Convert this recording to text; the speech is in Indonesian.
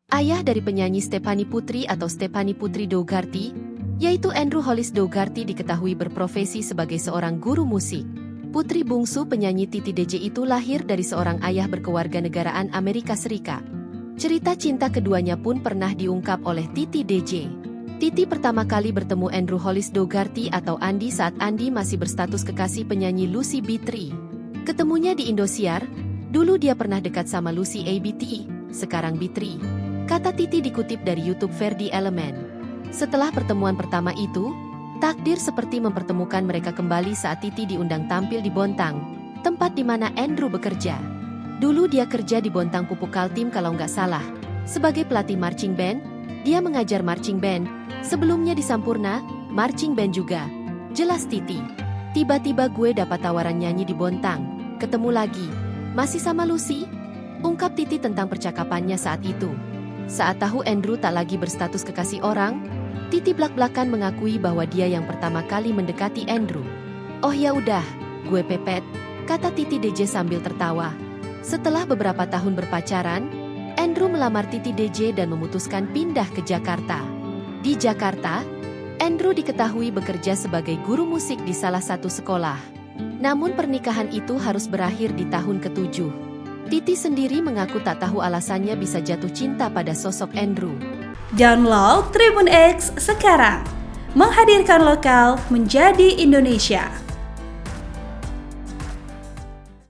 ayah dari penyanyi Stephanie Putri atau Stephanie Putri Dougherty, yaitu Andrew Hollis Dougherty diketahui berprofesi sebagai seorang guru musik. Putri bungsu penyanyi Titi DJ itu lahir dari seorang ayah berkewarganegaraan Amerika Serikat. Cerita cinta keduanya pun pernah diungkap oleh Titi DJ. Titi pertama kali bertemu Andrew Hollis Dougherty atau Andy saat Andy masih berstatus kekasih penyanyi Lucy B3. Ketemunya di Indosiar, dulu dia pernah dekat sama Lucy ABT, sekarang B3. Kata Titi dikutip dari YouTube Ferdi Element. Setelah pertemuan pertama itu, takdir seperti mempertemukan mereka kembali saat Titi diundang tampil di Bontang, tempat di mana Andrew bekerja. Dulu dia kerja di Bontang Pupuk Kaltim kalau nggak salah. Sebagai pelatih marching band, dia mengajar marching band. Sebelumnya di Sampurna, marching band juga. Jelas Titi. Tiba-tiba gue dapat tawaran nyanyi di Bontang. Ketemu lagi. Masih sama Lucy? Ungkap Titi tentang percakapannya saat itu. Saat tahu Andrew tak lagi berstatus kekasih orang, Titi blak-blakan mengakui bahwa dia yang pertama kali mendekati Andrew. Oh ya udah, gue pepet, kata Titi DJ sambil tertawa. Setelah beberapa tahun berpacaran, Andrew melamar Titi DJ dan memutuskan pindah ke Jakarta. Di Jakarta, Andrew diketahui bekerja sebagai guru musik di salah satu sekolah. Namun pernikahan itu harus berakhir di tahun ke-7. Titi sendiri mengaku tak tahu alasannya bisa jatuh cinta pada sosok Andrew. Download Tribun X sekarang, menghadirkan lokal menjadi Indonesia.